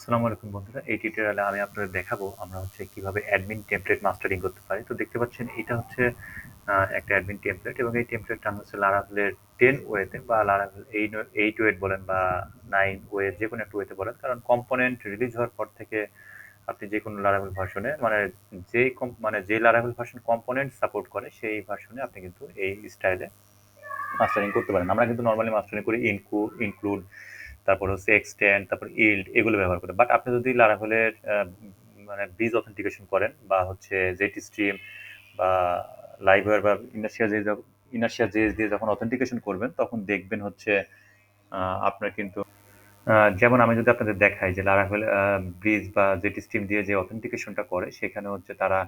আসসালামু আলাইকুম বন্ধুরা। এই টিউটোরিয়ালে আমি আপনাদের দেখাবো আমরা হচ্ছে কিভাবে অ্যাডমিন টেমপ্লেট মাস্টারিং করতে পারি। তো দেখতে পাচ্ছেন এটা হচ্ছে একটা অ্যাডমিন টেমপ্লেট এবং এই টেমপ্লেটটা আমি হচ্ছে Laravel এর 10 ওয়েতে বা Laravel 8 ওয়ে বলেন বা 9 ওয়ে যেকোনো একটা ওয়েতে বলেন। কারণ কম্পোনেন্ট রিলিজ হওয়ার পর থেকে আপনি যেকোনো Laravel ভার্সনে মানে যে Laravel ভার্সন কম্পোনেন্ট সাপোর্ট করে সেই ভার্সনে আপনি কিন্তু এই স্টাইলে মাস্টারিং করতে পারেন। আমরা কিন্তু নরমালি মাস্টারিং করি ইনক্লুড, তারপর হচ্ছে এক্সটেন্ড, তারপর ইল্ড এগুলো ব্যবহার করে। বাট আপনি যদি লারাভেলের মানে ব্রিজ অথেন্টিকেশন করেন বা হচ্ছে জেট স্ট্রিম বা লাইভওয়্যার বা ইনার্শিয়া জেএস দিয়ে যখন অথেন্টিকেশন করবেন তখন দেখবেন হচ্ছে আপনার কিন্তু যেমন আমি যদি আপনাদের দেখাই যে লারাভেল ব্রিজ বা জেট স্ট্রিম দিয়ে যে অথেন্টিকেশনটা করে সেখানে হচ্ছে তারা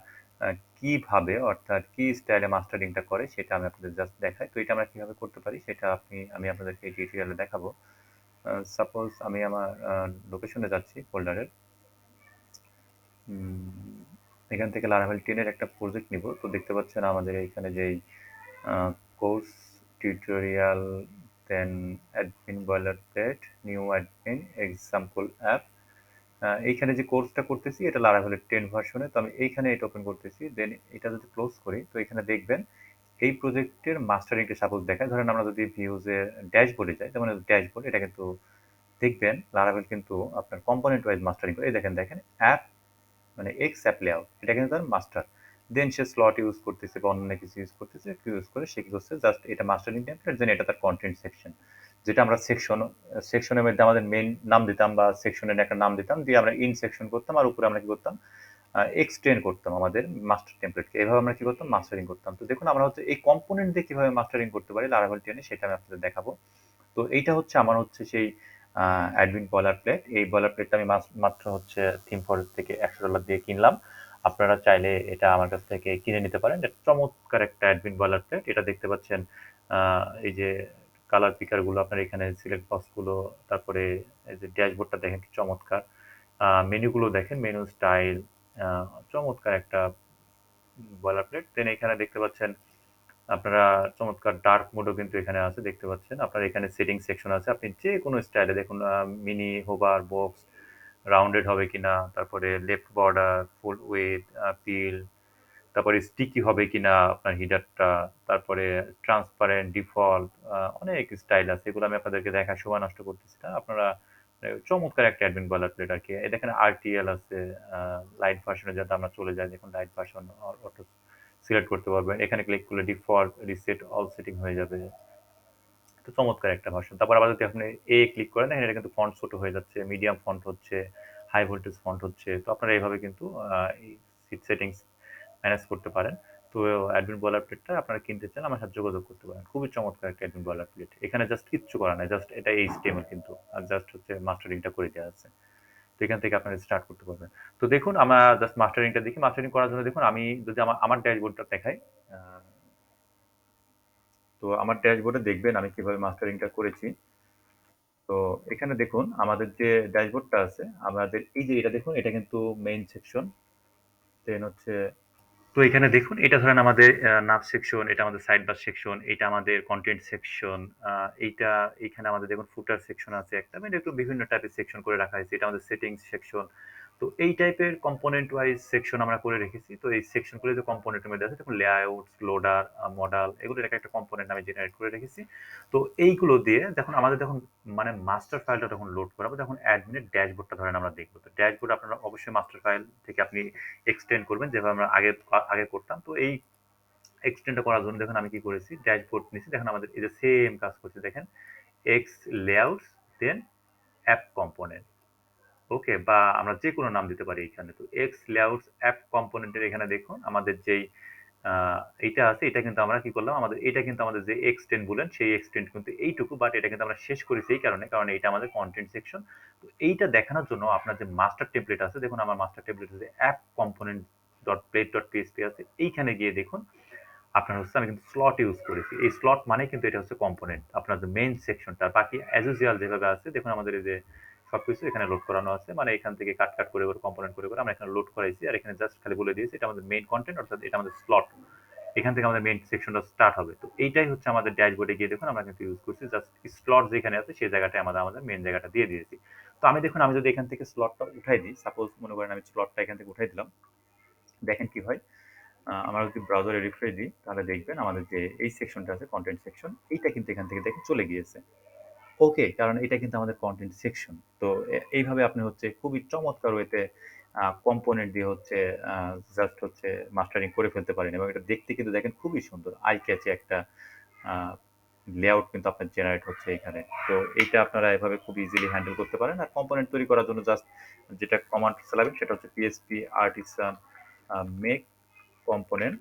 কিভাবে অর্থাৎ কি স্টাইলে মাস্টারিংটা করে সেটা আমি আপনাদের জাস্ট দেখাই। তো এটা আমরা কিভাবে করতে পারি সেটা আমি আপনাদেরকে এই টিউটোরিয়ালে দেখাবো। সাপোজ আমি আমার লোকেশনে যাচ্ছি ফোল্ডারের। এখান থেকে Laravel 10 এর একটা প্রজেক্ট নিব। তো দেখতে পাচ্ছেন আমাদের এইখানে যেই course tutorial, then admin boilerplate, new admin, example app. এইখানে যে কোর্সটা করতেছি এটা Laravel এর 10 ভার্সনে। তো আমি এইখানে এটা ওপেন করতেছি। দেন এটা যদি ক্লোজ করি তো এখানে দেখবেন এই প্রজেক্টের মাস্টারিংটা সাপোজ দেখায়। ধরেন আমরা যদি ভিউজের ড্যাশবোর্ডে যাই, যেমন ড্যাশবোর্ড এটা কিন্তু দেখবেন Laravel কিন্তু আপনার কম্পোনেন্ট ওয়াইজ মাস্টারিং করে। এই দেখেন অ্যাপ মানে এক্স অ্যাপ লেআউট এটা কিন্তু তার মাস্টার। দেন সে স্লট ইউজ করতেছে বা অন্য কিছু ইউজ করতেছে, ইউজ করে সে কি করছে জাস্ট এটা মাস্টারিং টেমপ্লেট, দেন এটা তার কন্টেন্ট সেকশন, যেটা আমরা সেকশনের মধ্যে আমাদের মেইন নাম দিতাম বা সেকশনের একটা নাম দিতাম, দিয়ে আমরা ইন সেকশন করতাম আর উপরে আমরা কি করতাম এক্সটেন্ড করতাম আমাদের মাস্টার টেমপ্লেটকে। এভাবে আমরা কি করতাম মাস্টারিং করতাম। তো দেখুন আমরা হচ্ছে এই কম্পোনেন্ট দিয়ে কিভাবে মাস্টারিং করতে পারি Laravel 10 সেটা আমি আপনাদের দেখাবো। তো এইটা হচ্ছে আমার হচ্ছে সেই অ্যাডমিন বয়লার প্লেট। এই বয়লার প্লেটটা আমি মাত্র হচ্ছে থিম ফরেস্ট থেকে $100 দিয়ে কিনলাম। আপনারা চাইলে এটা আমার কাছ থেকে কিনে নিতে পারেন। এটা চমৎকার একটা অ্যাডমিন বয়লার প্লেট। এটা দেখতে পাচ্ছেন এই যে কালার পিকার গুলো আপনার এখানে সিলেক্ট বক্স গুলো, তারপরে এই যে ড্যাশবোর্ডটা দেখেন কি চমৎকার। মেনুগুলো দেখেন, মেনু স্টাইল চমৎকার একটা বয়লার প্লেট। দেন এখানে দেখতে পাচ্ছেন আপনারা চমৎকার ডার্ক মোডও কিন্তু এখানে আছে দেখতে পাচ্ছেন। আপনার এখানে সেটিং সেকশন আছে। আপনি যে কোনো স্টাইলে দেখুন মিনি, হোভার, বক্স, রাউন্ডেড হবে কিনা, তারপরে লেফট বর্ডার, ফুল উইডথ, পিল, তারপরে স্টিকি হবে কিনা আপনার হিডারটা, তারপরে ট্রান্সপারেন্ট, ডিফল্ট অনেক স্টাইল আছে। এগুলো আমি আপনাদেরকে দেখার সময় নষ্ট করতেছি না। আপনারা চমৎকার একটা অ্যাডমিন বয়লার প্লেট আরকি। এই দেখেন আরটিএল আছে, লাইট ভার্সনে যাতে আমরা চলে যাই, দেখুন লাইট ভার্সন অটো সিলেক্ট করতে পারবেন। এখানে ক্লিক করলে ডিফল্ট, রিসেট অল সেটিং হয়ে যাবে। তো চমৎকার একটা ভার্সন। তারপর আবার যদি আপনি ক্লিক করেন দেখেন এটা কিন্তু ফন্ট ছোট হয়ে যাচ্ছে, মিডিয়াম ফন্ট হচ্ছে, হাই ভোল্টেজ ফন্ট হচ্ছে। তো আপনারা এইভাবে কিন্তু এই সেটিংস ম্যানেজ করতে পারেন। তো অ্যাডমিন বয়লার প্লেটটা আপনারা কিনতে চান আমার সাথে যোগাযোগ করতে পারেন। খুবই চমৎকার একটা অ্যাডমিন বয়লার প্লেট। এখানে জাস্ট কিচ্ছু করা নাই। জাস্ট এটা HTML কিন্তু। আর জাস্ট হচ্ছে মাস্টারিংটা করে দেওয়া আছে। তো এখান থেকে আপনারা স্টার্ট করতে পারবেন। তো দেখুন আমরা জাস্ট মাস্টারিংটা দেখি। মাস্টারিং করার জন্য দেখুন আমি যদি আমার ড্যাশবোর্ডটা দেখাই, আ তো আমার ড্যাশবোর্ডে দেখবেন আমি কিভাবে মাস্টারিংটা করেছি। তো এখানে দেখুন আমাদের যে ড্যাশবোর্ডটা আছে, আমাদের এই যে এটা দেখুন এটা কিন্তু মেইন সেকশন। দেন হচ্ছে তো এখানে দেখুন এটা ধরেন আমাদের নাভ সেকশন, এটা আমাদের সাইড বার সেকশন, এটা আমাদের কনটেন্ট সেকশন, এইটা এখানে আমাদের দেখুন ফুটার সেকশন আছে একটা, মানে একটু বিভিন্ন টাইপের সেকশন করে রাখা হয়েছে। এটা আমাদের সেটিংস সেকশন। তো এই টাইপের কম্পোনেন্ট ওয়াইজ সেকশন আমরা করে রেখেছি। তো এই সেকশনগুলো যে কম্পোনেন্টের মধ্যে আছে দেখুন লেআউটস, লোডার, মডাল এগুলোর একটা কম্পোনেন্ট আমি জেনারেট করে রেখেছি। তো এইগুলো দিয়ে দেখুন আমাদের যখন মানে মাস্টার ফাইলটা যখন লোড করাবো তখন অ্যাডমিনের ড্যাশবোর্ডটা ধরেন আমরা দেখবো। তো ড্যাশবোর্ড আপনারা অবশ্যই মাস্টার ফাইল থেকে আপনি এক্সটেন্ড করবেন যেভাবে আমরা আগে করতাম। তো এই এক্সটেন্ডটা করার জন্য দেখুন আমি কি করেছি, ড্যাশবোর্ড নিচ্ছি, দেখেন আমাদের এই যে সেম কাজ করছে, দেখেন এক্স লেআউটস, দেন অ্যাপ কম্পোনেন্ট, ওকে, বা আমরা যে কোনো নাম দিতে পারি এখানে। তো এক্স লেআউটস অ্যাপ কম্পোনেন্টের এখানে দেখুন আমাদের যেই এইটা আছে, এটা কিন্তু আমরা কি করলাম, আমাদের এটা কিন্তু আমাদের যে এক্সটেন্ড বলেন সেই এক্সটেন্ড কিন্তু এইটুকু, বাট এটা কিন্তু আমরা শেষ করেছি এই কারণে, কারণ এটা আমাদের কন্টেন্ট সেকশন। তো এইটা দেখানোর জন্য আপনার যে মাস্টার টেমপ্লেট আছে, দেখুন আমার মাস্টার টেমপ্লেট আছে app component dot plate dot PSP আছে, এইখানে গিয়ে দেখুন আপনার হচ্ছে আমি কিন্তু স্লট ইউজ করেছি। এই স্লট মানে কিন্তু এটা হচ্ছে কম্পোনেন্ট আপনার যে মেইন সেকশনটা, বাকি অ্যাজ ইউজুয়াল যেভাবে আছে দেখুন আমাদের এই যে সবকিছু এখানে লোড করানো আছে, মানে এখান থেকে কাট করে কম্পোনেন্ট করে আমরা এখানে লোড করাইছি, আর এখানে জাস্ট খালি বলে দিয়েছি এটা আমাদের মেইন কন্টেন্ট, অর্থাৎ এটা আমাদের স্লট। এখান থেকে আমাদের মেইন সেকশনটা স্টার্ট হবে। তো এইটাই হচ্ছে আমাদের ড্যাশবোর্ডে গিয়ে দেখুন আমরা কিন্তু ইউজ করছি। জাস্ট স্লট যেখানে আছে সেই জায়গাটায় আমাদের মেইন জায়গাটা দিয়ে দিয়েছি। তো আমি যদি এখান থেকে স্লটটা উঠাই দিই, সাপোজ মনে করেন আমি স্লটটা এখান থেকে উঠাই দিলাম। দেখেন কি হয়? আমরা যদি ব্রাউজারে রিফ্রেশ দিই তাহলে দেখবেন আমাদের যে এই সেকশনটা আছে কনটেন্ট সেকশন, এইটা কিন্তু এখান থেকে দেখেন চলে গিয়েছে। ওকে, কারণ এটা কিন্তু আমাদের কনটেন্ট সেকশন। তো এইভাবে আপনি হচ্ছে খুবই চমৎকার ওয়েতে কম্পোনেন্ট দিয়ে হচ্ছে জাস্ট হচ্ছে মাস্টারিং করে ফেলতে পারেন এবং এটা দেখতে কিন্তু দেখেন খুবই সুন্দর। আই ক্যাচি একটা আ লেআউট কিন্তু আপনার জেনারেট হচ্ছে এখানে। তো এইটা আপনারা এভাবে খুব ইজিলি হ্যান্ডেল করতে পারেন। আর কম্পোনেন্ট তৈরি করার জন্য জাস্ট যেটা কমান্ড চালাবেন সেটা হচ্ছে পিএইচপি আর্টিসান মেক কম্পোনেন্ট,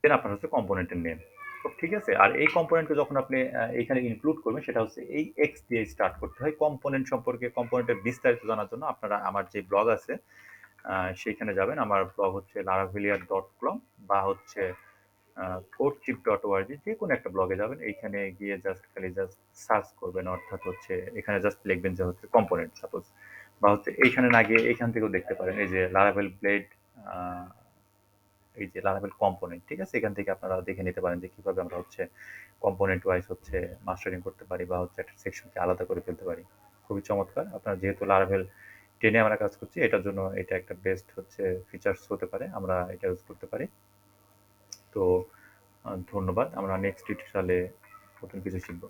দেন আপনার হচ্ছে কম্পোনেন্টের নেম। তো ঠিক আছে? আর এই কম্পোনেন্টকে যখন আপনি এইখানে ইনক্লুড করবেন সেটা হচ্ছে এই এক্স দিয়ে স্টার্ট করতে হয়। কম্পোনেন্ট সম্পর্কে কম্পোনেন্টের বিস্তারিত জানার জন্য আপনারা আমার যে ব্লগ আছে সেইখানে যাবেন। আমার ব্লগ হচ্ছে laravelia.com বা হচ্ছে codetip.org, যেকোনো একটা ব্লগে যাবেন। এইখানে গিয়ে জাস্ট সার্চ করবেন, অর্থাৎ হচ্ছে এখানে জাস্ট লিখবেন যে হচ্ছে কম্পোনেন্ট সাপোজ, বা হচ্ছে এইখানে না গিয়ে এইখান থেকেও দেখতে পারেন। এই যে Laravel ব্লেড, আ এই যে Laravel কম্পোনেন্ট, ঠিক আছে? এখান থেকে আপনারা দেখে নিতে পারেন যে কিভাবে আমরা হচ্ছে কম্পোনেন্ট ওয়াইজ হচ্ছে মাস্টারিং করতে পারি বা হচ্ছে একটা সেকশনকে আলাদা করে ফেলতে পারি। খুবই চমৎকার। আপনার যেহেতু Laravel 10 এ আমরা কাজ করছি, এটার জন্য এটা একটা বেস্ট হচ্ছে ফিচারস হতে পারে। আমরা এটা ইউজ করতে পারি। তো ধন্যবাদ। আমরা নেক্সট টিউটোরিয়ালে নতুন কিছু শিখব।